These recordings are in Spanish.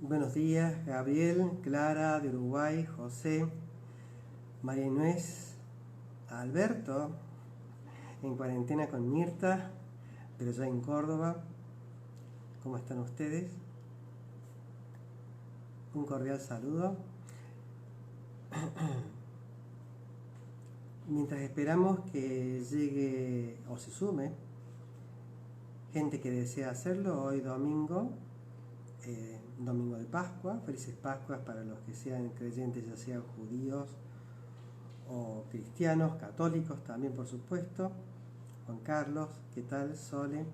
Buenos días, Gabriel, Clara de Uruguay, José, María Inés, Alberto, en cuarentena con Mirta, pero ya en Córdoba. ¿Cómo están ustedes? Un cordial saludo. Mientras esperamos que llegue o se sume gente que desea hacerlo, hoy domingo, domingo de Pascua, felices Pascuas para los que sean creyentes, ya sean judíos o cristianos, católicos también por supuesto. Juan Carlos, ¿qué tal? Sole,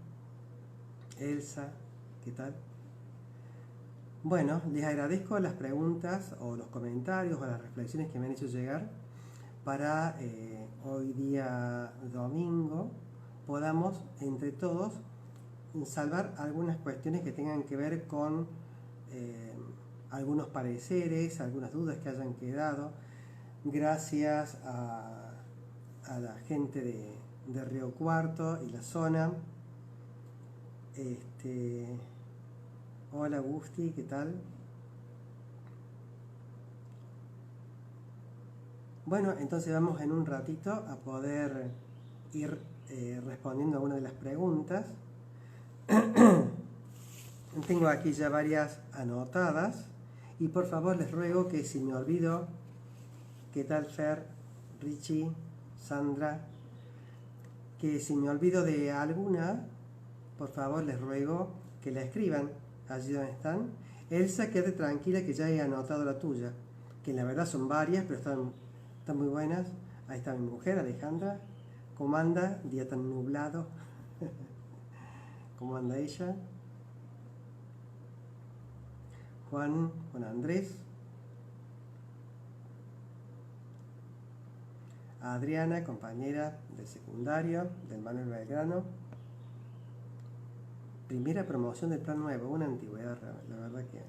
Elsa, ¿qué tal? Bueno, les agradezco las preguntas o los comentarios o las reflexiones que me han hecho llegar para hoy día domingo podamos entre todos salvar algunas cuestiones que tengan que ver con algunos pareceres, algunas dudas que hayan quedado, gracias a la gente de Río Cuarto y la zona. Hola Gusti, ¿qué tal? Bueno, entonces vamos en un ratito a poder ir respondiendo a algunas de las preguntas. Tengo aquí ya varias anotadas y por favor les ruego que si me olvido, ¿qué tal Fer, Richie, Sandra? Que si me olvido de alguna, por favor les ruego que la escriban allí donde están. Elsa, quédate tranquila que ya he anotado la tuya, que la verdad son varias, pero están muy buenas. Ahí está mi mujer, Alejandra. ¿Cómo anda? Día tan nublado. ¿Cómo anda ella? Juan Andrés. Adriana, compañera del secundario, del Manuel Belgrano. Primera promoción del plan nuevo, una antigüedad, la verdad que...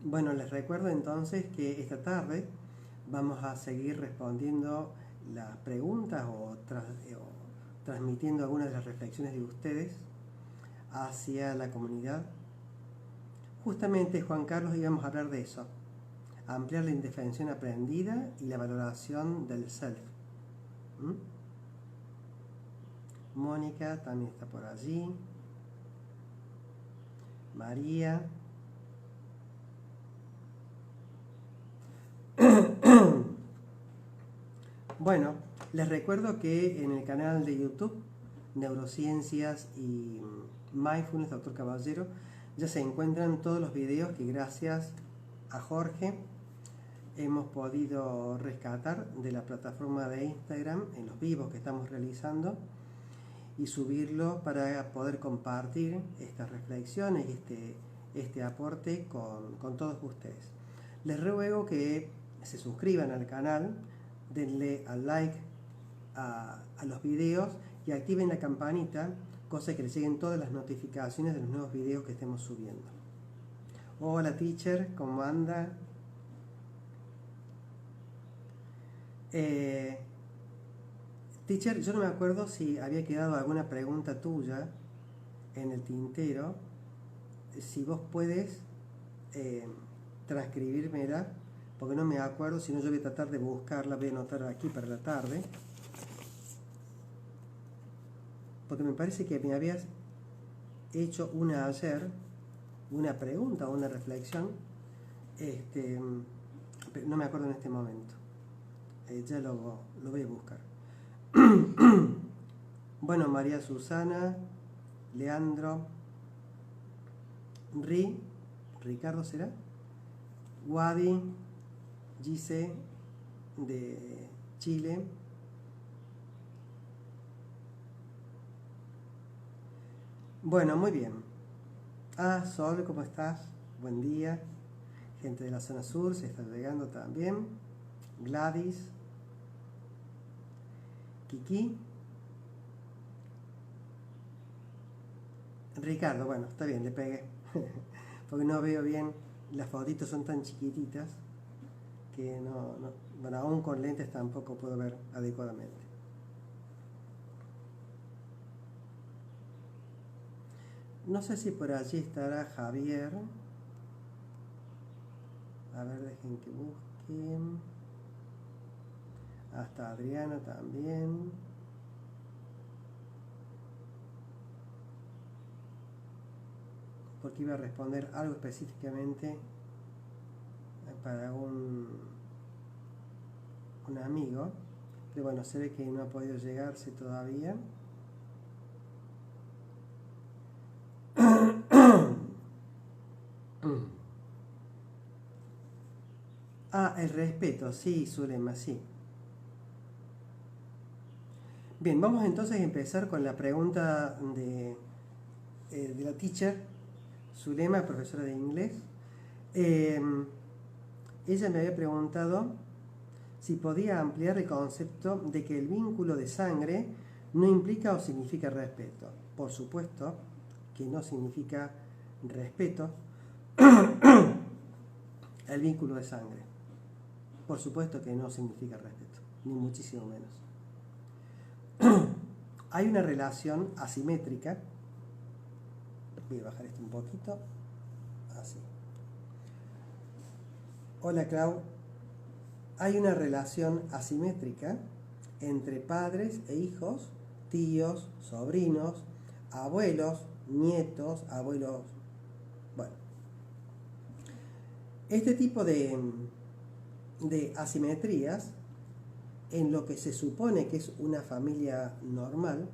Bueno, les recuerdo entonces que esta tarde vamos a seguir respondiendo las preguntas o transmitiendo algunas de las reflexiones de ustedes hacia la comunidad. Justamente, Juan Carlos, íbamos a hablar de eso, ampliar la indefensión aprendida y la valoración del self. Mónica también está por allí. María. Bueno, les recuerdo que en el canal de YouTube Neurociencias y Mindfulness Dr. Caballero ya se encuentran todos los videos que gracias a Jorge hemos podido rescatar de la plataforma de Instagram en los vivos que estamos realizando y subirlo para poder compartir estas reflexiones y este aporte con todos ustedes. Les ruego que se suscriban al canal, denle al like a los videos y activen la campanita, cosa que les lleguen todas las notificaciones de los nuevos videos que estemos subiendo. Hola teacher, ¿cómo anda? Teacher, yo no me acuerdo si había quedado alguna pregunta tuya en el tintero. Si vos puedes transcribírmela, porque no me acuerdo, si no yo voy a tratar de buscarla, voy a anotar aquí para la tarde. Porque me parece que me habías hecho una ayer, una pregunta o una reflexión, pero no me acuerdo en este momento. Ya lo voy a buscar. Bueno, María Susana, Leandro, Ricardo será, Wadi, Gise de Chile, bueno, muy bien. Sol, ¿cómo estás? Buen día. Gente de la zona sur se está llegando también. Gladys, Kiki, Ricardo, bueno, está bien, le pegué. Porque no veo bien, las fotitos son tan chiquititas que bueno, aún con lentes tampoco puedo ver adecuadamente. No sé si por allí estará Javier. A ver, dejen que busquen. Hasta Adriana también. Porque iba a responder algo específicamente para un amigo. Pero bueno, se ve que no ha podido llegarse todavía. Ah, el respeto, sí, Zulema, sí. Bien, vamos entonces a empezar con la pregunta de la teacher, Zulema, profesora de inglés. Ella me había preguntado si podía ampliar el concepto de que el vínculo de sangre no implica o significa respeto. Por supuesto que no significa respeto el vínculo de sangre. Por supuesto que no significa respeto, ni muchísimo menos. Hay una relación asimétrica. Voy a bajar esto un poquito. Así. Hola, Clau. Hay una relación asimétrica entre padres e hijos, tíos, sobrinos, abuelos, nietos, abuelos. Bueno. Este tipo de asimetrías, en lo que se supone que es una familia normal,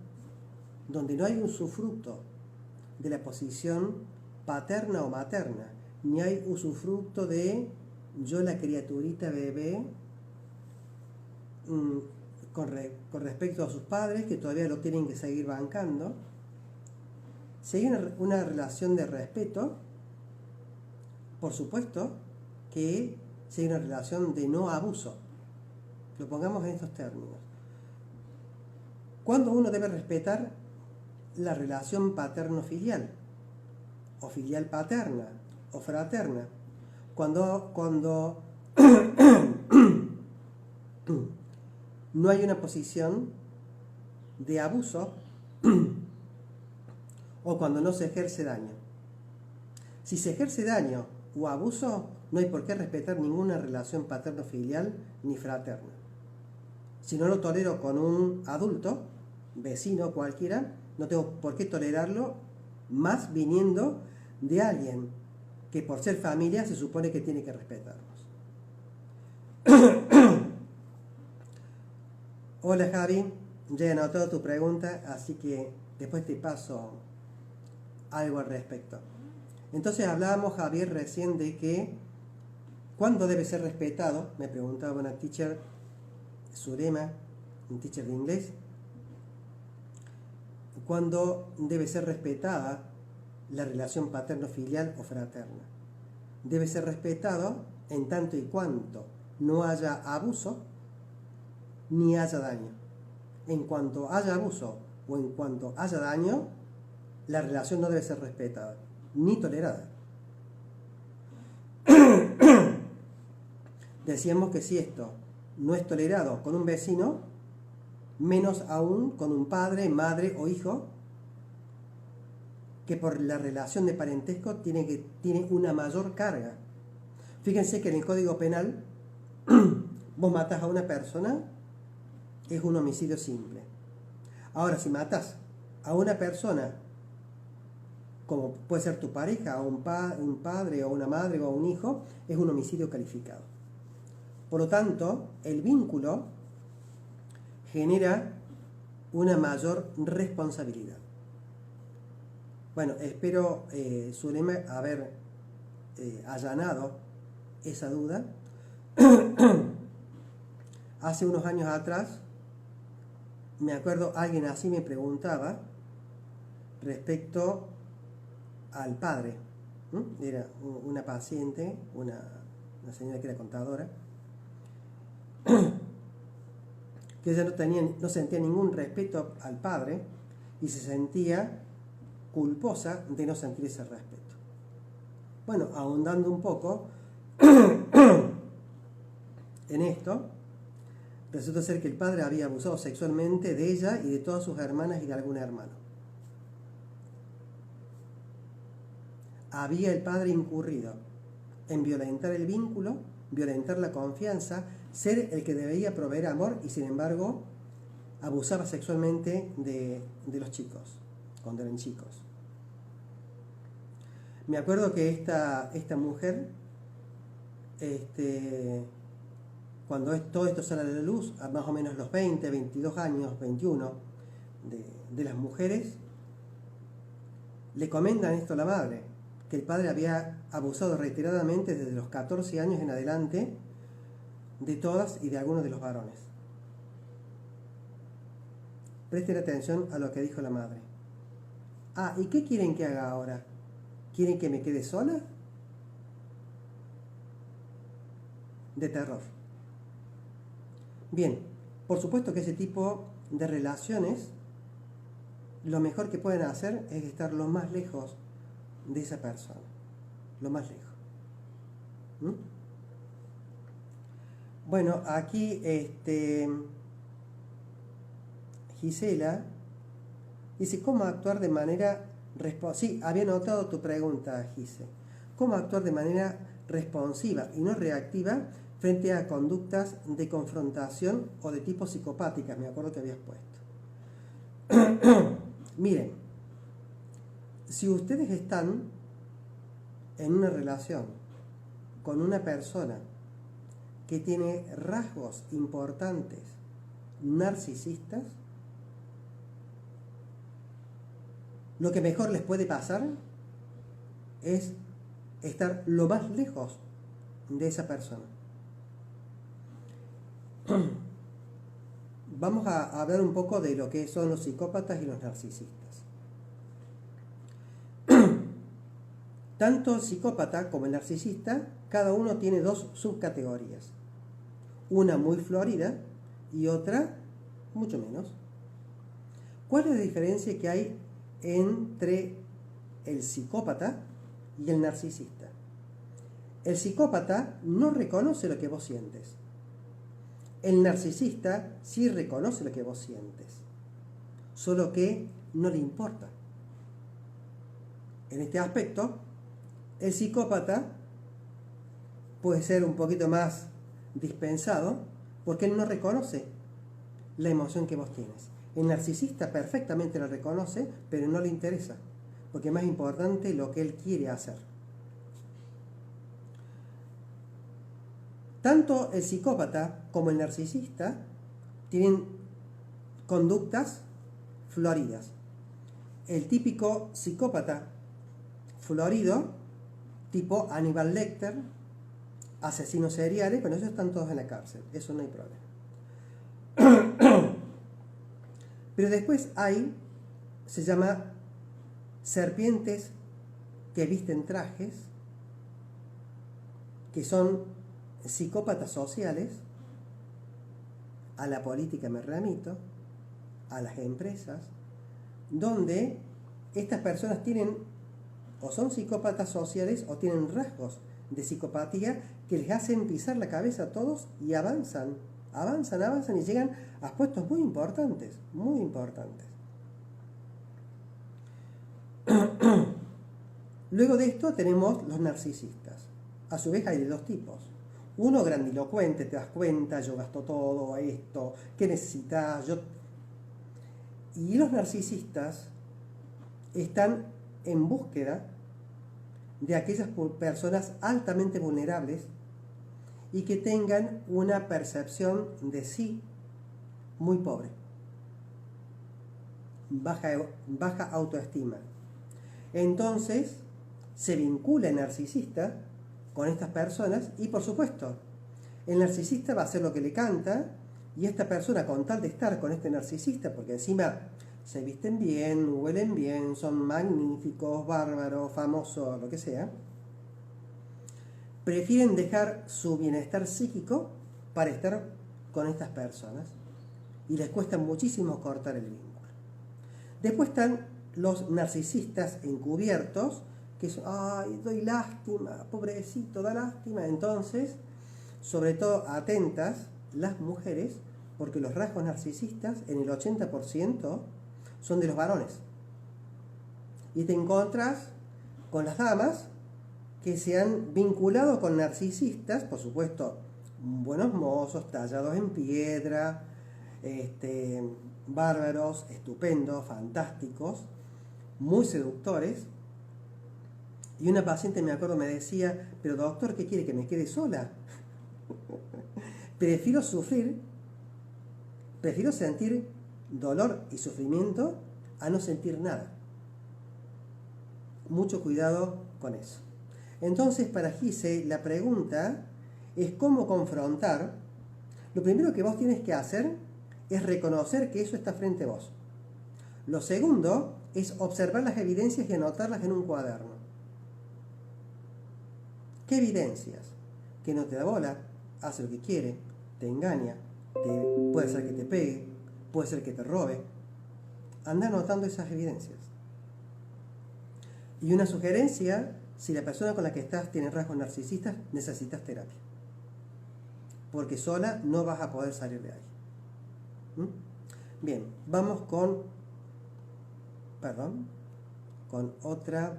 donde no hay un usufructo de la posición paterna o materna, ni hay usufructo de yo la criaturita bebé con respecto a sus padres, que todavía lo tienen que seguir bancando. Si hay una relación de respeto, por supuesto que si hay una relación de no abuso. Lo pongamos en estos términos. ¿Cuándo uno debe respetar la relación paterno-filial? O filial-paterna, o fraterna. Cuando no hay una posición de abuso o cuando no se ejerce daño. Si se ejerce daño o abuso, no hay por qué respetar ninguna relación paterno-filial ni fraterna. Si no lo tolero con un adulto, vecino cualquiera, no tengo por qué tolerarlo, más viniendo de alguien que por ser familia se supone que tiene que respetarnos. Hola, Javi, ya he anotado tu pregunta, así que después te paso algo al respecto. Entonces hablábamos, Javier, recién de que ¿cuándo debe ser respetado? Me preguntaba una teacher, Zulema, un teacher de inglés. ¿Cuándo debe ser respetada la relación paterno-filial o fraterna? Debe ser respetado en tanto y cuanto no haya abuso ni haya daño. En cuanto haya abuso o en cuanto haya daño, la relación no debe ser respetada ni tolerada. Decíamos que si esto no es tolerado con un vecino, menos aún con un padre, madre o hijo, que por la relación de parentesco tiene una mayor carga. Fíjense que en el Código Penal, vos matás a una persona, es un homicidio simple. Ahora, si matás a una persona, como puede ser tu pareja, o un padre, o una madre, o un hijo, es un homicidio calificado. Por lo tanto, el vínculo genera una mayor responsabilidad. Bueno, espero, Zulema, haber allanado esa duda. Hace unos años atrás, me acuerdo, alguien así me preguntaba respecto al padre. Era una paciente, una señora que era contadora, que ella no sentía ningún respeto al padre y se sentía culposa de no sentir ese respeto. Bueno, ahondando un poco en esto, resulta ser que el padre había abusado sexualmente de ella y de todas sus hermanas y de algún hermano. había el padre incurrido en violentar el vínculo, violentar la confianza, ser el que debía proveer amor y sin embargo abusaba sexualmente de los chicos, cuando eran chicos. Me acuerdo que esta mujer, cuando todo esto sale a la luz, a más o menos los 20, 22 años, 21 de las mujeres, le comentan esto a la madre, que el padre había abusado reiteradamente desde los 14 años en adelante de todas y de algunos de los varones. Presten atención a lo que dijo la madre. Ah, ¿y qué quieren que haga ahora? ¿Quieren que me quede sola? De terror. Bien, por supuesto que ese tipo de relaciones, lo mejor que pueden hacer es estar lo más lejos de esa persona. Lo más lejos. ¿Mm? Bueno, aquí Gisela dice, ¿cómo actuar de manera responsiva? Sí, había notado tu pregunta, Gise. ¿Cómo actuar de manera responsiva y no reactiva frente a conductas de confrontación o de tipo psicopáticas? Me acuerdo que habías puesto. Miren, si ustedes están en una relación con una persona que tiene rasgos importantes narcisistas, lo que mejor les puede pasar es estar lo más lejos de esa persona. Vamos a hablar un poco de lo que son los psicópatas y los narcisistas. Tanto el psicópata como el narcisista, cada uno tiene dos subcategorías. Una muy florida y otra mucho menos. ¿Cuál es la diferencia que hay entre el psicópata y el narcisista? El psicópata no reconoce lo que vos sientes. El narcisista sí reconoce lo que vos sientes, solo que no le importa. En este aspecto, el psicópata puede ser un poquito más dispensado porque él no reconoce la emoción que vos tienes. El narcisista perfectamente la reconoce, pero no le interesa, porque es más importante lo que él quiere hacer. Tanto el psicópata como el narcisista tienen conductas floridas. El típico psicópata florido, tipo Hannibal Lecter, asesinos seriales, bueno, ellos están todos en la cárcel, eso no hay problema. Pero después se llama serpientes que visten trajes, que son psicópatas sociales. A la política me remito, a las empresas, donde estas personas tienen o son psicópatas sociales o tienen rasgos de psicopatía que les hacen pisar la cabeza a todos y avanzan y llegan a puestos muy importantes, muy importantes. Luego de esto tenemos los narcisistas. A su vez hay de dos tipos. Uno grandilocuente, te das cuenta, yo gasto todo esto, ¿qué necesitas? Y los narcisistas están en búsqueda de aquellas personas altamente vulnerables y que tengan una percepción de sí muy pobre, baja autoestima. Entonces se vincula el narcisista con estas personas y, por supuesto, el narcisista va a hacer lo que le canta y esta persona, con tal de estar con este narcisista, porque encima se visten bien, huelen bien, son magníficos, bárbaros, famosos, lo que sea, prefieren dejar su bienestar psíquico para estar con estas personas y les cuesta muchísimo cortar el vínculo. Después están los narcisistas encubiertos, que son, ay, doy lástima, pobrecito, da lástima. Entonces, sobre todo atentas las mujeres, porque los rasgos narcisistas en el 80% son de los varones. Y te encontrás con las damas que se han vinculado con narcisistas, por supuesto, buenos mozos, tallados en piedra, bárbaros, estupendos, fantásticos, muy seductores. Y una paciente, me acuerdo, me decía, pero doctor, ¿qué quiere? ¿Que me quede sola? Prefiero sufrir, prefiero sentir dolor y sufrimiento a no sentir nada. Mucho cuidado con eso. Entonces, para Gise, la pregunta es cómo confrontar. Lo primero que vos tienes que hacer es reconocer que eso está frente a vos. Lo segundo es observar las evidencias y anotarlas en un cuaderno. ¿Qué evidencias? Que no te da bola, hace lo que quiere, te engaña, puede ser que te pegue, puede ser que te robe. Anda anotando esas evidencias. Y una sugerencia, si la persona con la que estás tiene rasgos narcisistas, necesitas terapia. Porque sola no vas a poder salir de ahí. Bien, vamos con otra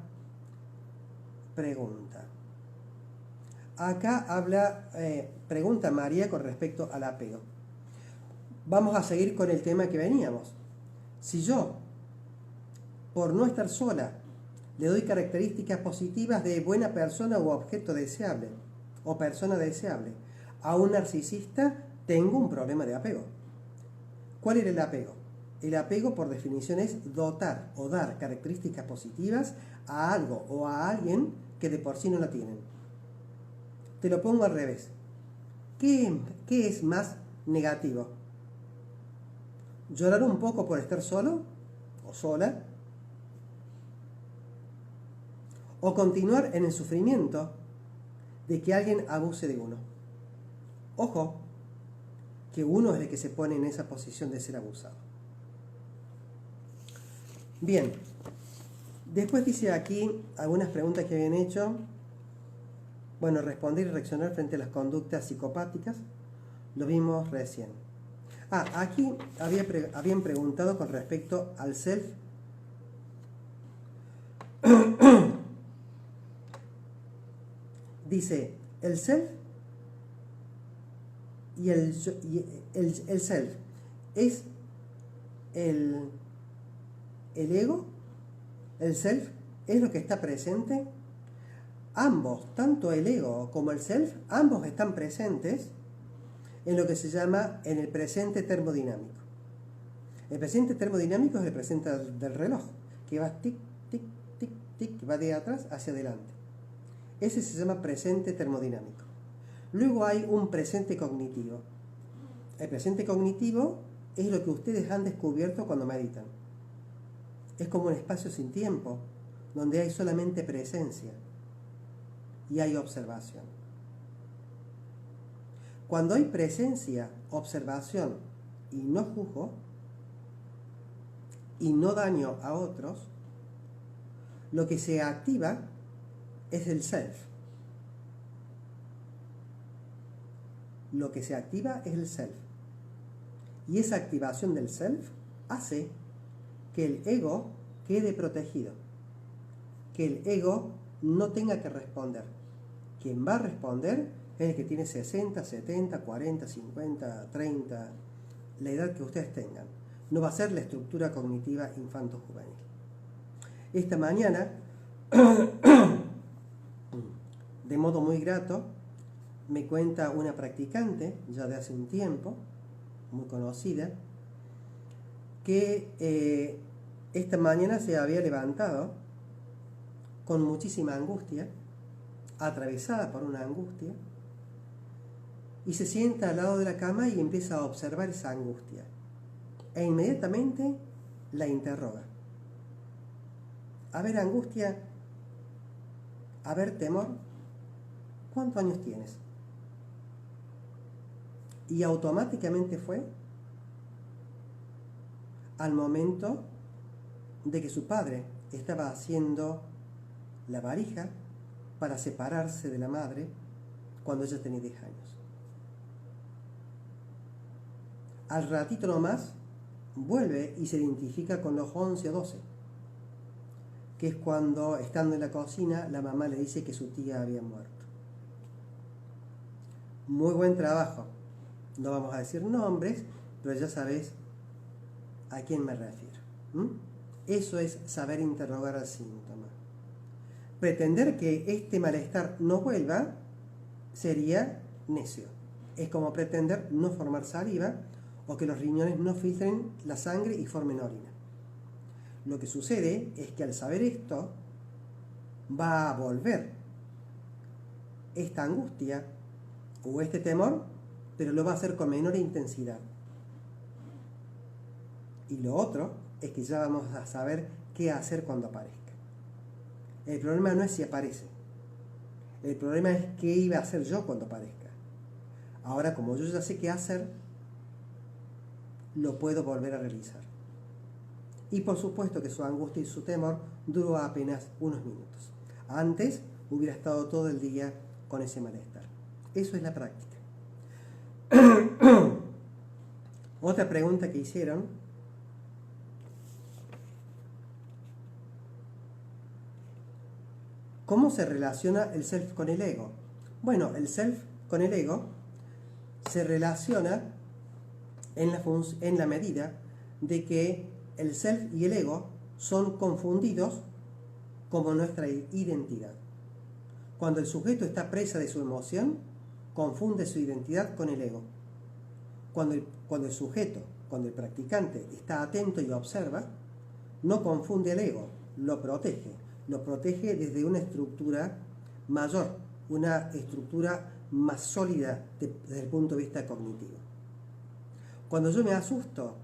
pregunta. Acá pregunta María con respecto al apego. Vamos a seguir con el tema que veníamos. Si yo, por no estar sola, le doy características positivas de buena persona o objeto deseable, o persona deseable, a un narcisista, tengo un problema de apego. ¿Cuál era el apego? El apego, por definición, es dotar o dar características positivas a algo o a alguien que de por sí no la tienen. Te lo pongo al revés. ¿Qué es más negativo? ¿Llorar un poco por estar solo o sola? ¿O continuar en el sufrimiento de que alguien abuse de uno? Ojo, que uno es el que se pone en esa posición de ser abusado. Bien, después dice aquí algunas preguntas que habían hecho. Bueno, responder y reaccionar frente a las conductas psicopáticas, lo vimos recién. Aquí habían preguntado con respecto al self. Dice, el self y el self es el ego, el self es lo que está presente. Ambos, tanto el ego como el self, ambos están presentes en lo que se llama en el presente termodinámico. El presente termodinámico es el presente del reloj, que va tic, tic, tic, tic, va de atrás hacia adelante. Ese se llama presente termodinámico. Luego hay un presente cognitivo. El presente cognitivo es lo que ustedes han descubierto cuando meditan. Es como un espacio sin tiempo, donde hay solamente presencia y hay observación. Cuando hay presencia, observación y no juzgo y no daño a otros, lo que se activa es el self. Lo que se activa es el self. Y esa activación del self hace que el ego quede protegido, que el ego no tenga que responder. Quien va a responder es el que tiene 60, 70, 40, 50, 30, la edad que ustedes tengan. No va a ser la estructura cognitiva infanto-juvenil. Esta mañana, de modo muy grato, me cuenta una practicante, ya de hace un tiempo, muy conocida, que esta mañana se había levantado con muchísima angustia, atravesada por una angustia, y se sienta al lado de la cama y empieza a observar esa angustia. E inmediatamente la interroga. A ver, angustia, a ver, temor, ¿cuántos años tienes? Y automáticamente fue al momento de que su padre estaba haciendo la varija para separarse de la madre cuando ella tenía 10 años. Al ratito nomás vuelve y se identifica con los 11 o 12. que es cuando, estando en la cocina, la mamá le dice que su tía había muerto. Muy buen trabajo. No vamos a decir nombres, pero ya sabes a quién me refiero. Eso es saber interrogar al síntoma. Pretender que este malestar no vuelva sería necio. Es como pretender no formar saliva o que los riñones no filtren la sangre y formen orina. Lo que sucede es que al saber esto, va a volver esta angustia o este temor, pero lo va a hacer con menor intensidad. Y lo otro es que ya vamos a saber qué hacer cuando aparezca. El problema no es si aparece. El problema es qué iba a hacer yo cuando aparezca. Ahora, como yo ya sé qué hacer, lo puedo volver a realizar. Y por supuesto que su angustia y su temor duró apenas unos minutos. Antes hubiera estado todo el día con ese malestar. Eso es la práctica. Otra pregunta que hicieron: ¿cómo se relaciona el self con el ego? Bueno, el self con el ego se relaciona en la medida de que el self y el ego son confundidos como nuestra identidad. Cuando el sujeto está presa de su emoción, confunde su identidad con el ego. Cuando el sujeto, cuando el practicante está atento y observa, no confunde el ego, lo protege. Lo protege desde una estructura mayor, una estructura más sólida desde el punto de vista cognitivo. Cuando yo me asusto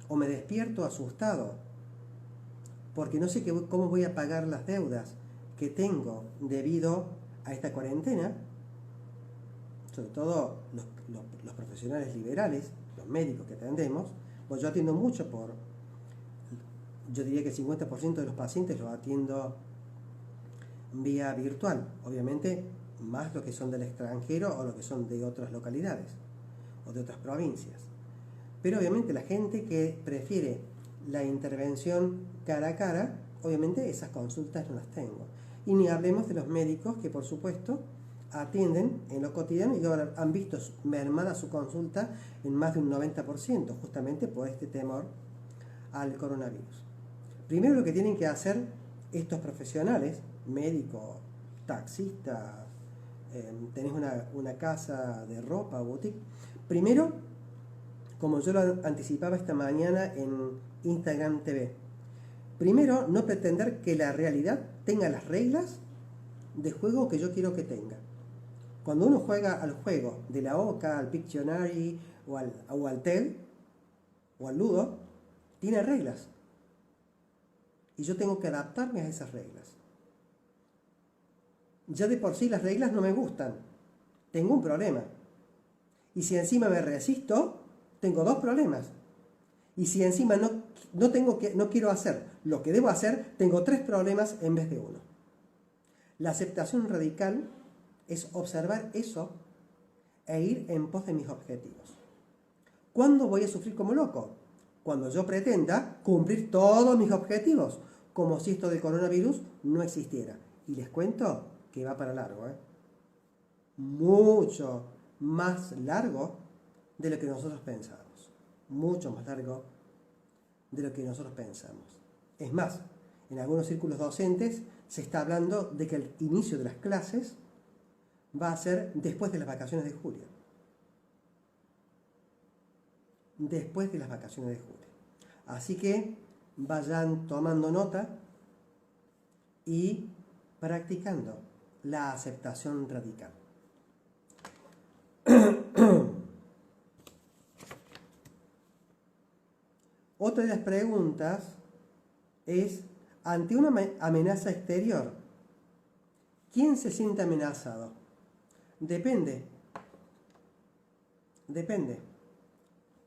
o me despierto asustado porque no sé cómo voy a pagar las deudas que tengo debido a esta cuarentena, sobre todo los profesionales liberales, los médicos que atendemos, pues yo atiendo mucho yo diría que el 50% de los pacientes los atiendo vía virtual, obviamente más los que son del extranjero o los que son de otras localidades o de otras provincias. Pero obviamente la gente que prefiere la intervención cara a cara, obviamente esas consultas no las tengo. Y ni hablemos de los médicos que por supuesto atienden en lo cotidiano y ahora han visto mermada su consulta en más de un 90%, justamente por este temor al coronavirus. Primero lo que tienen que hacer estos profesionales, médico, taxista, tenés una casa de ropa, boutique, primero, como yo lo anticipaba esta mañana en Instagram TV, primero no pretender que la realidad tenga las reglas de juego que yo quiero que tenga. Cuando uno juega al juego de la Oca, al Pictionary o al TED o al Ludo, tiene reglas. Y yo tengo que adaptarme a esas reglas. Ya de por sí las reglas no me gustan. Tengo un problema. Y si encima me resisto, tengo dos problemas. Y si encima no quiero hacer lo que debo hacer, tengo tres problemas en vez de uno. La aceptación radical es observar eso e ir en pos de mis objetivos. ¿Cuándo voy a sufrir como loco? Cuando yo pretenda cumplir todos mis objetivos, como si esto del coronavirus no existiera. Y les cuento que va para largo, mucho más largo de lo que nosotros pensamos. Mucho más largo de lo que nosotros pensamos. Es más, en algunos círculos docentes se está hablando de que el inicio de las clases va a ser después de las vacaciones de julio. Después de las vacaciones de julio. Así que vayan tomando nota y practicando la aceptación radical. Otra de las preguntas es, ante una amenaza exterior, ¿quién se siente amenazado? Depende.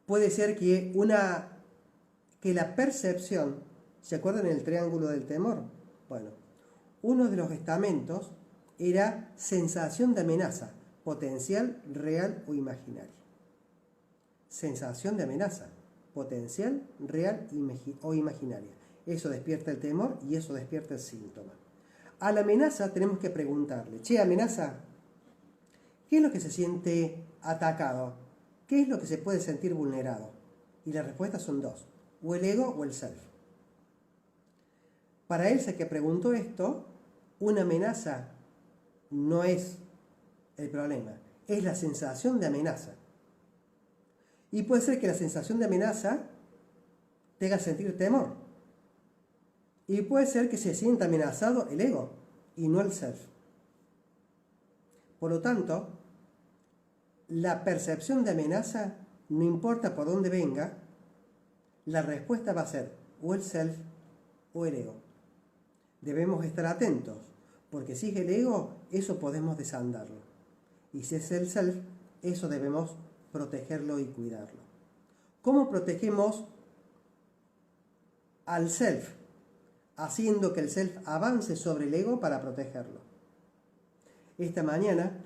Puede ser que la percepción, ¿se acuerdan del triángulo del temor? Bueno, uno de los estamentos era sensación de amenaza, potencial, real o imaginaria. Sensación de amenaza, potencial, real o imaginaria. Eso despierta el temor y eso despierta el síntoma. A la amenaza tenemos que preguntarle, che, amenaza, ¿qué es lo que se siente atacado? ¿Qué es lo que se puede sentir vulnerado? Y las respuestas son dos, o el ego o el self. Para Elsa, que preguntó esto, una amenaza no es el problema, es la sensación de amenaza. Y puede ser que la sensación de amenaza te haga sentir temor. Y puede ser que se sienta amenazado el ego y no el self. Por lo tanto, la percepción de amenaza, no importa por dónde venga, la respuesta va a ser o el self o el ego. Debemos estar atentos, porque si es el ego, eso podemos desandarlo. Y si es el self, eso debemos protegerlo y cuidarlo. ¿Cómo protegemos al self? Haciendo que el self avance sobre el ego para protegerlo. Esta mañana,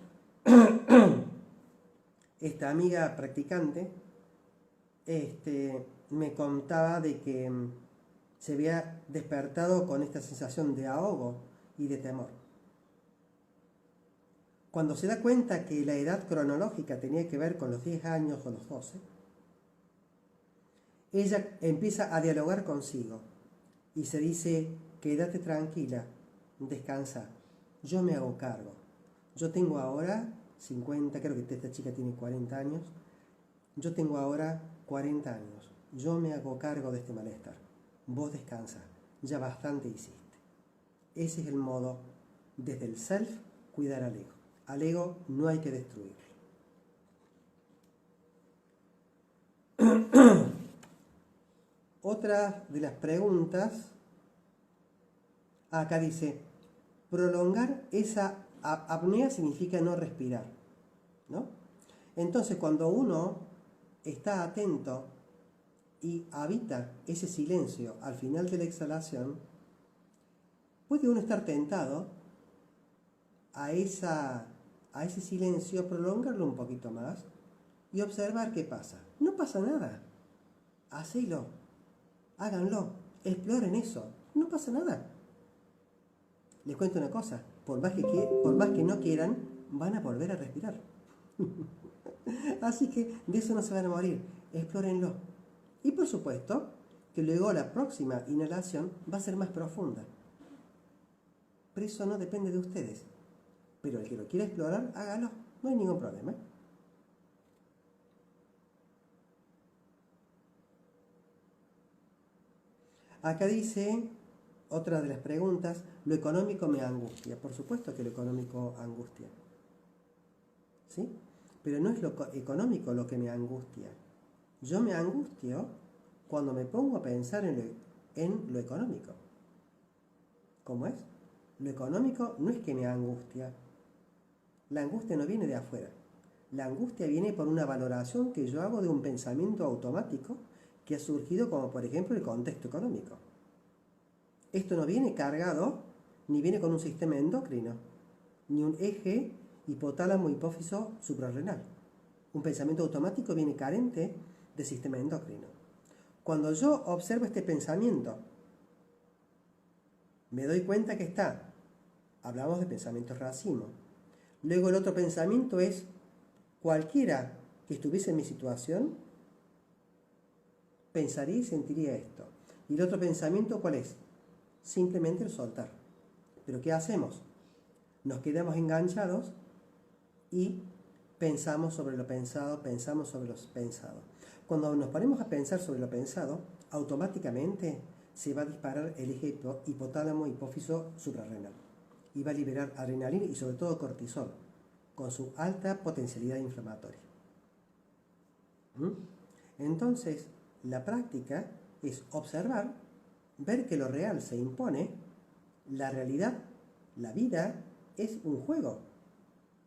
esta amiga practicante me contaba de que se había despertado con esta sensación de ahogo y de temor. Cuando se da cuenta que la edad cronológica tenía que ver con los 10 años o los 12, ella empieza a dialogar consigo y se dice, quédate tranquila, descansa, yo me hago cargo. Yo tengo ahora 50, creo que esta chica tiene 40 años, yo tengo ahora 40 años, yo me hago cargo de este malestar. Vos descansa, ya bastante hiciste. Ese es el modo, desde el self, cuidar al ego. Al ego no hay que destruirlo. Otra de las preguntas, acá dice, prolongar esa apnea significa no respirar, ¿no? Entonces, cuando uno está atento y habita ese silencio al final de la exhalación, puede uno estar tentado a ese silencio, prolongarlo un poquito más y observar qué pasa. No pasa nada. Hacelo, háganlo, exploren eso. No pasa nada. Les cuento una cosa, por más que no quieran, van a volver a respirar. Así que de eso no se van a morir. Explórenlo. Y por supuesto que luego la próxima inhalación va a ser más profunda. Pero eso no depende de ustedes. Pero el que lo quiera explorar, hágalo. No hay ningún problema. Acá dice, otra de las preguntas, lo económico me angustia. Por supuesto que lo económico angustia. ¿Sí? Pero no es lo económico lo que me angustia. Yo me angustio cuando me pongo a pensar en lo económico. ¿Cómo es? Lo económico no es que me angustia. La angustia no viene de afuera. La angustia viene por una valoración que yo hago de un pensamiento automático que ha surgido como por ejemplo el contexto económico. Esto no viene cargado, ni viene con un sistema endocrino, ni un eje hipotálamo hipófiso suprarrenal. Un pensamiento automático viene carente de sistema endocrino. Cuando yo observo este pensamiento, me doy cuenta que está, hablamos de pensamiento racimo. Luego el otro pensamiento es, cualquiera que estuviese en mi situación, pensaría y sentiría esto. Y el otro pensamiento, ¿cuál es? Simplemente el soltar. ¿Pero qué hacemos? Nos quedamos enganchados y pensamos sobre lo pensado, pensamos sobre lo pensado. Cuando nos ponemos a pensar sobre lo pensado, automáticamente se va a disparar el eje hipotálamo hipófiso suprarrenal y va a liberar adrenalina y sobre todo cortisol, con su alta potencialidad inflamatoria. Entonces, la práctica es observar, ver que lo real se impone, la realidad, la vida es un juego.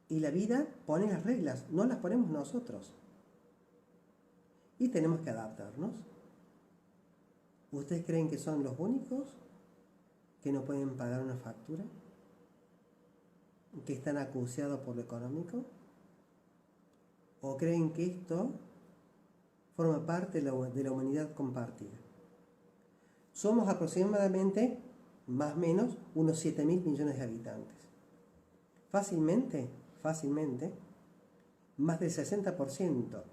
Y la vida pone las reglas, no las ponemos nosotros. Y tenemos que adaptarnos. ¿Ustedes creen que son los únicos que no pueden pagar una factura? ¿Que están acuciados por lo económico? ¿O creen que esto forma parte de la humanidad compartida? Somos aproximadamente, más o menos, unos 7.000 millones de habitantes. Fácilmente, más del 60%,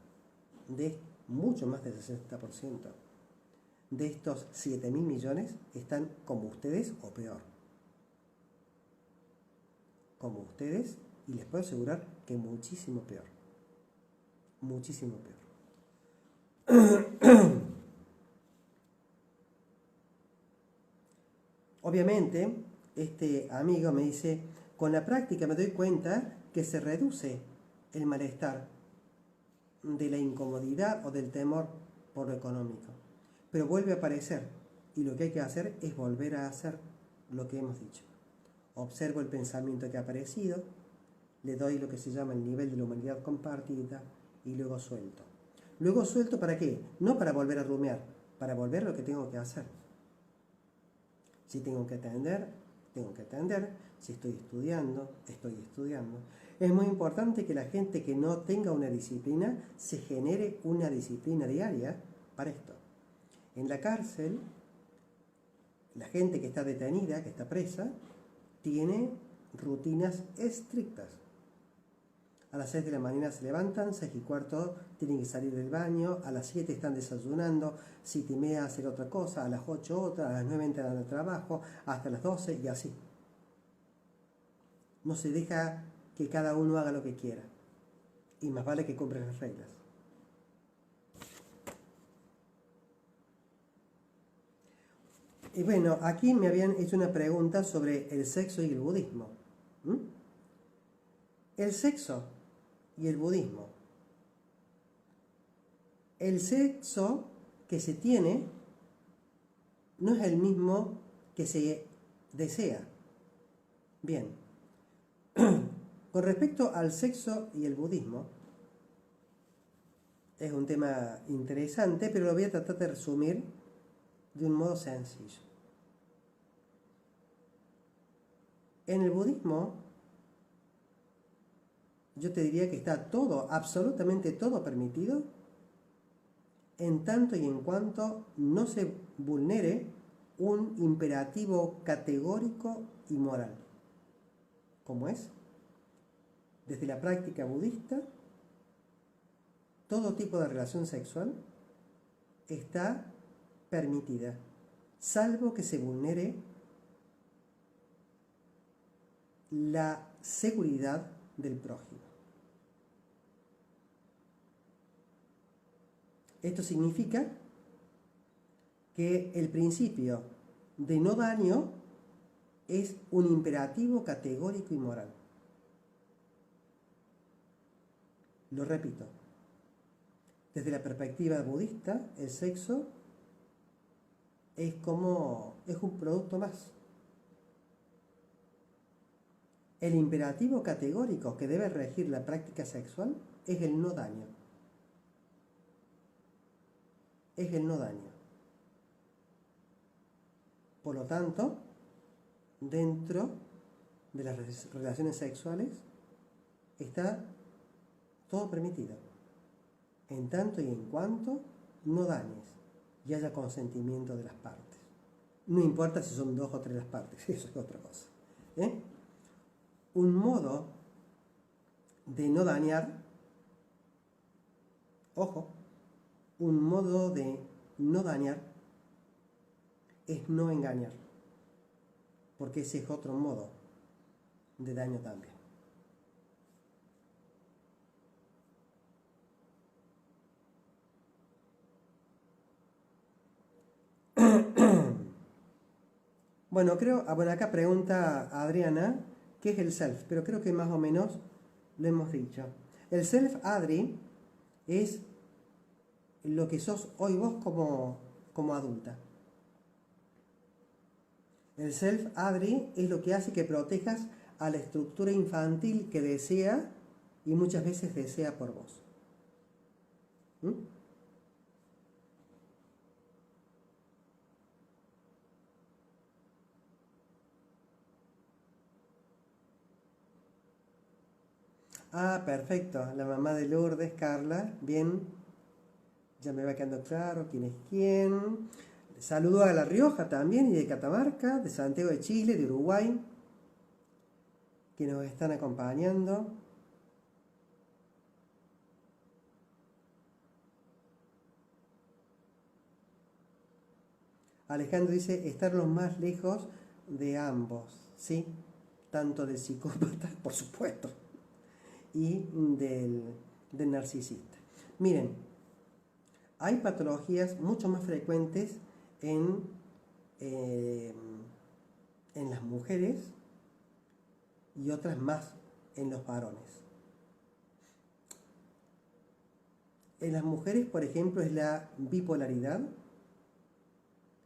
mucho más del 60% de estos 7.000 millones están como ustedes o peor. Como ustedes, y les puedo asegurar que muchísimo peor. Muchísimo peor. Obviamente, este amigo me dice, con la práctica me doy cuenta que se reduce el malestar de la incomodidad o del temor por lo económico. Pero vuelve a aparecer y lo que hay que hacer es volver a hacer lo que hemos dicho. Observo el pensamiento que ha aparecido, le doy lo que se llama el nivel de la humanidad compartida y luego suelto. Luego suelto ¿para qué? No para volver a rumiar, para volver a lo que tengo que hacer. Si tengo que atender, tengo que atender. Si estoy estudiando, estoy estudiando. Es muy importante que la gente que no tenga una disciplina se genere una disciplina diaria para esto. En la cárcel, la gente que está detenida, que está presa, tiene rutinas estrictas. A las 6 de la mañana se levantan, 6:15 tienen que salir del baño, a las 7 están desayunando, 7:30 hacer otra cosa, a las 8 otra, a las 9 entran al trabajo, hasta las 12 y así. No se deja que cada uno haga lo que quiera. Y más vale que cumplan las reglas. Y bueno, aquí me habían hecho una pregunta sobre el sexo y el budismo. El sexo y el budismo. El sexo que se tiene no es el mismo que se desea. Bien. Con respecto al sexo y el budismo, es un tema interesante, pero lo voy a tratar de resumir de un modo sencillo. En el budismo, yo te diría que está todo, absolutamente todo permitido, en tanto y en cuanto no se vulnere un imperativo categórico y moral. ¿Cómo es? Desde la práctica budista, todo tipo de relación sexual está permitida, salvo que se vulnere la seguridad del prójimo. Esto significa que el principio de no daño es un imperativo categórico y moral. Lo repito, desde la perspectiva budista, el sexo es un producto más. El imperativo categórico que debe regir la práctica sexual es el no daño. Es el no daño. Por lo tanto, dentro de las relaciones sexuales está todo permitido, en tanto y en cuanto no dañes y haya consentimiento de las partes. No importa si son 2 o 3 las partes, eso es otra cosa. Un modo de no dañar, ojo, un modo de no dañar es no engañar, porque ese es otro modo de daño también. Bueno, acá pregunta Adriana, ¿qué es el self? Pero creo que más o menos lo hemos dicho. El self, Adri, es lo que sos hoy vos como adulta. El self, Adri, es lo que hace que protejas a la estructura infantil que desea y muchas veces desea por vos. Ah, perfecto. La mamá de Lourdes, Carla. Bien. Ya me va quedando claro quién es quién. Saludo a La Rioja también y de Catamarca, de Santiago de Chile, de Uruguay, que nos están acompañando. Alejandro dice, estar lo más lejos de ambos, ¿sí? Tanto del psicópata, por supuesto, y del narcisista. Miren, hay patologías mucho más frecuentes eh, en las mujeres y otras más en los varones. En las mujeres, por ejemplo, es la bipolaridad.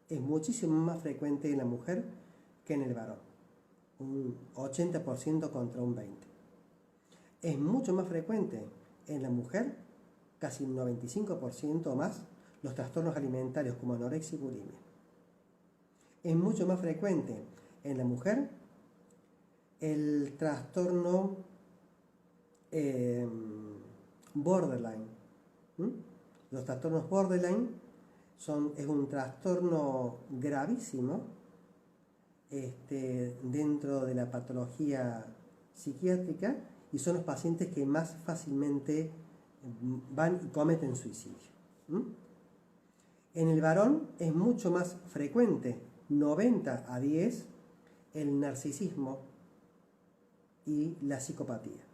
Es muchísimo más frecuente en la mujer que en el varón. Un 80% contra un 20%. Es mucho más frecuente en la mujer, casi un 95% o más, los trastornos alimentarios como anorexia y bulimia. Es mucho más frecuente en la mujer el trastorno borderline. Los trastornos borderline es un trastorno gravísimo dentro de la patología psiquiátrica y son los pacientes que más fácilmente van y cometen suicidio. En el varón es mucho más frecuente, 90-10, el narcisismo y la psicopatía.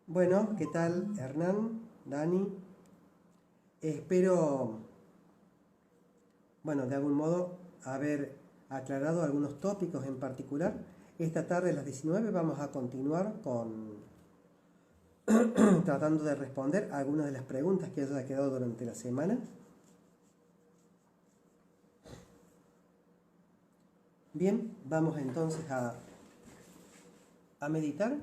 Bueno, ¿qué tal, Hernán, Dani? Espero, bueno, de algún modo haber aclarado algunos tópicos en particular. Esta tarde a las 19 vamos a continuar con tratando de responder a algunas de las preguntas que haya quedado durante la semana. Bien, vamos entonces a meditar.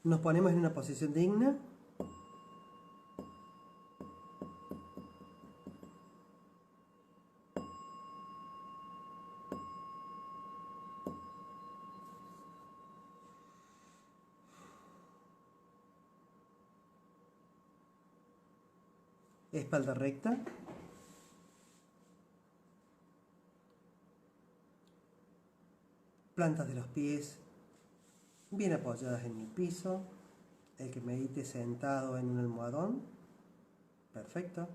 Nos ponemos en una posición digna. Espalda recta. Plantas de los pies bien apoyadas en el piso. El que medite sentado en un almohadón. Perfecto.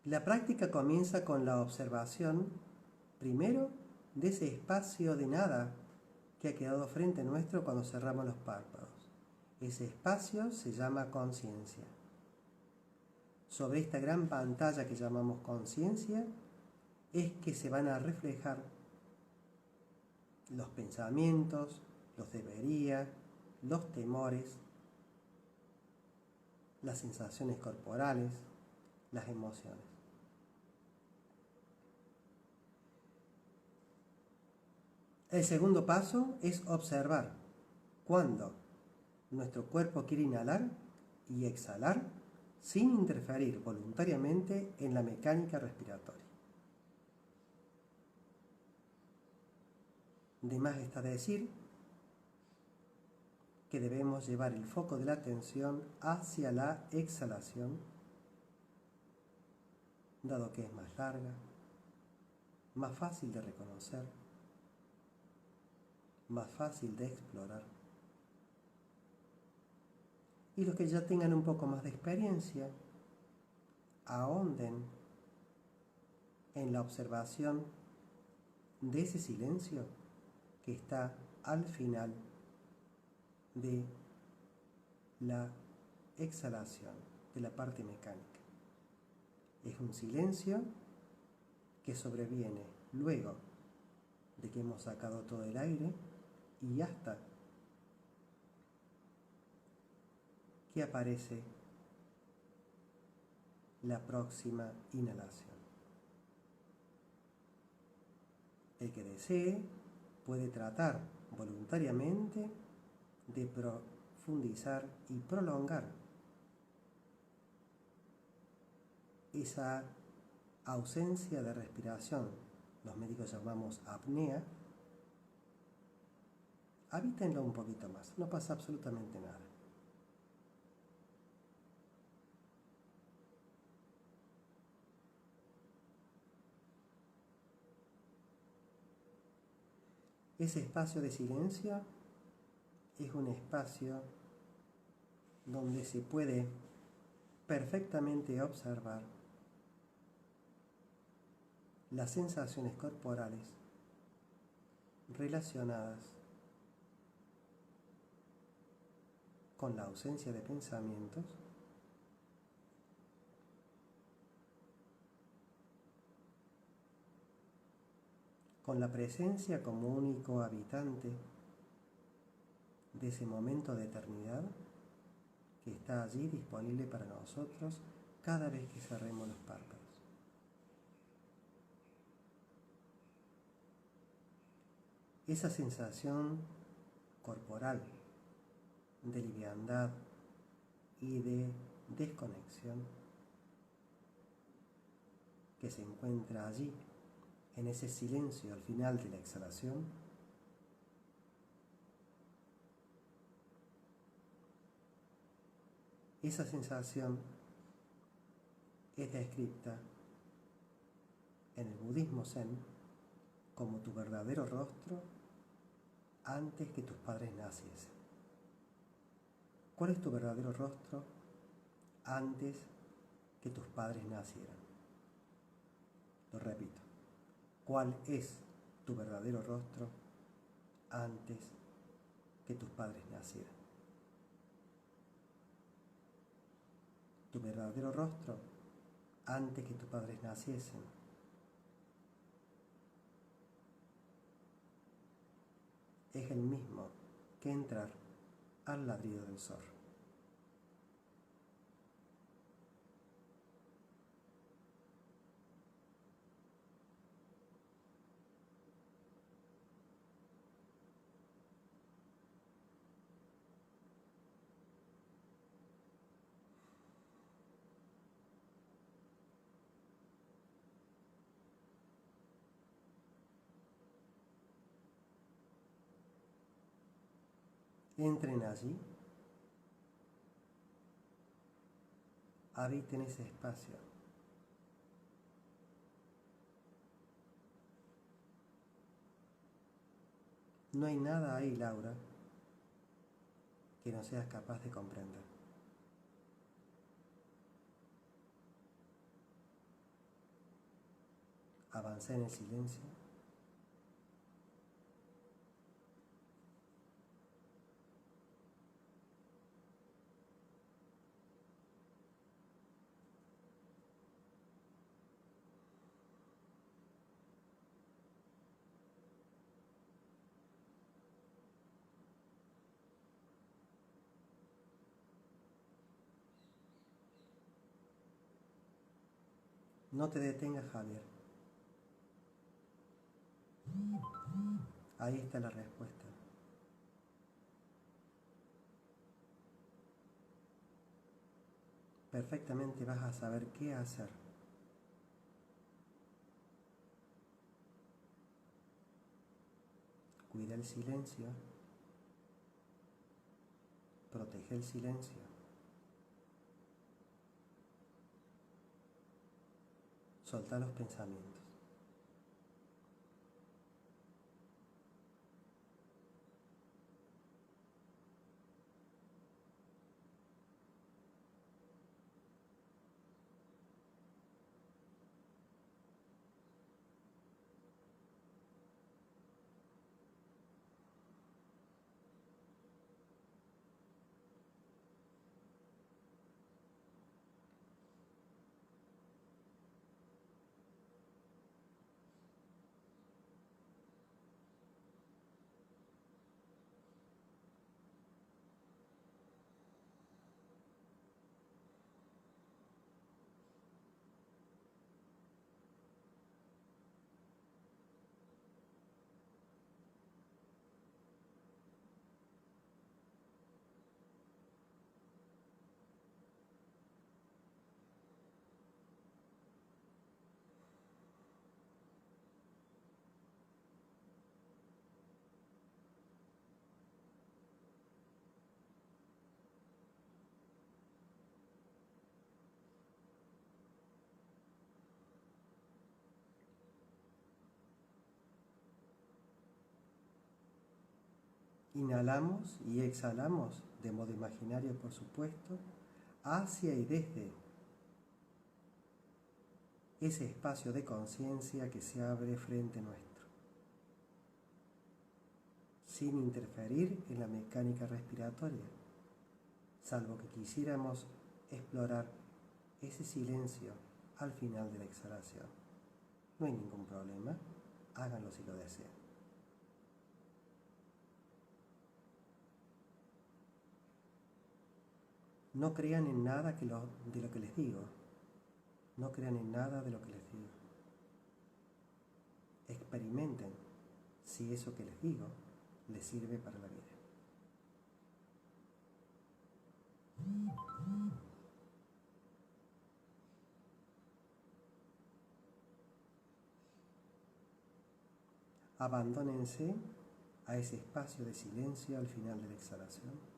La práctica comienza con la observación, primero, de ese espacio de nada que ha quedado frente nuestro cuando cerramos los párpados. Ese espacio se llama conciencia. Sobre esta gran pantalla que llamamos conciencia es que se van a reflejar los pensamientos, los debería, los temores, las sensaciones corporales, las emociones. El segundo paso es observar cuándo nuestro cuerpo quiere inhalar y exhalar sin interferir voluntariamente en la mecánica respiratoria. De más está decir que debemos llevar el foco de la atención hacia la exhalación, dado que es más larga, más fácil de reconocer, más fácil de explorar. Y los que ya tengan un poco más de experiencia, ahonden en la observación de ese silencio que está al final de la exhalación, de la parte mecánica. Es un silencio que sobreviene luego de que hemos sacado todo el aire y hasta que aparece la próxima inhalación. El que desee puede tratar voluntariamente de profundizar y prolongar esa ausencia de respiración, los médicos llamamos apnea, habítenlo un poquito más, no pasa absolutamente nada. Ese espacio de silencio es un espacio donde se puede perfectamente observar las sensaciones corporales relacionadas con la ausencia de pensamientos con la presencia como único habitante de ese momento de eternidad que está allí disponible para nosotros cada vez que cerremos los párpados. Esa sensación corporal de liviandad y de desconexión que se encuentra allí en ese silencio al final de la exhalación, esa sensación es descrita en el budismo zen como tu verdadero rostro antes que tus padres naciesen. ¿Cuál es tu verdadero rostro antes que tus padres nacieran? Lo repito. ¿Cuál es tu verdadero rostro antes que tus padres nacieran? Tu verdadero rostro antes que tus padres naciesen es el mismo que entrar al ladrido del zorro. Entren allí, habiten ese espacio. No hay nada ahí, Laura, que no seas capaz de comprender. Avancé en el silencio. No te detengas, Javier. Ahí está la respuesta. Perfectamente vas a saber qué hacer. Cuida el silencio. Protege el silencio. Solta los pensamientos. Inhalamos y exhalamos de modo imaginario, por supuesto, hacia y desde ese espacio de conciencia que se abre frente nuestro, sin interferir en la mecánica respiratoria, salvo que quisiéramos explorar ese silencio al final de la exhalación. No hay ningún problema, háganlo si lo desean. No crean en nada de lo que les digo. No crean en nada de lo que les digo. Experimenten si eso que les digo les sirve para la vida. Abandónense a ese espacio de silencio al final de la exhalación.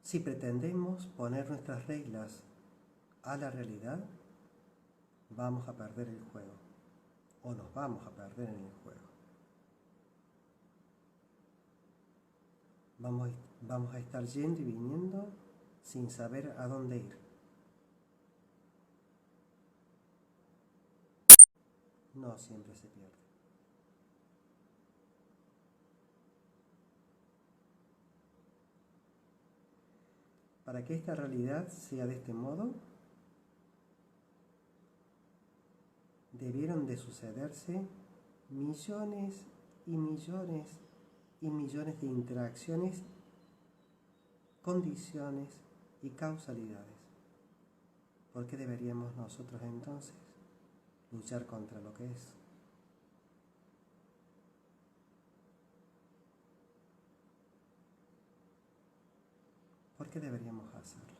Si pretendemos poner nuestras reglas a la realidad, vamos a perder el juego, o nos vamos a perder en el juego. Vamos a estar yendo y viniendo sin saber a dónde ir. No siempre se pierde. Para que esta realidad sea de este modo, debieron de sucederse millones y millones y millones de interacciones, condiciones y causalidades. ¿Por qué deberíamos nosotros entonces luchar contra lo que es? ¿Por qué deberíamos hacerlo?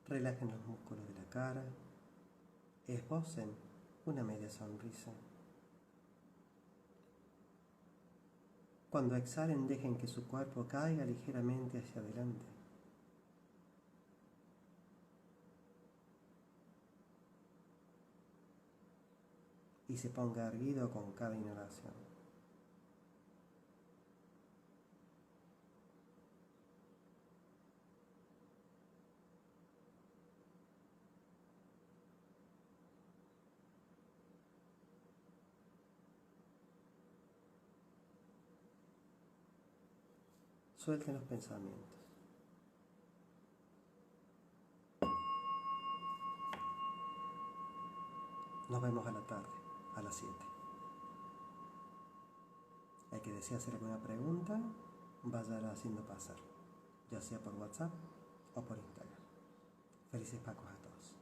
Relajen los músculos de la cara, esbocen una media sonrisa. Cuando exhalen, dejen que su cuerpo caiga ligeramente hacia adelante. Y se ponga erguido con cada inhalación. Suelten los pensamientos. Nos vemos a la tarde, a las 7. El que desea hacer alguna pregunta, vaya haciendo pasar, ya sea por WhatsApp o por Instagram. Felices Pacos a todos.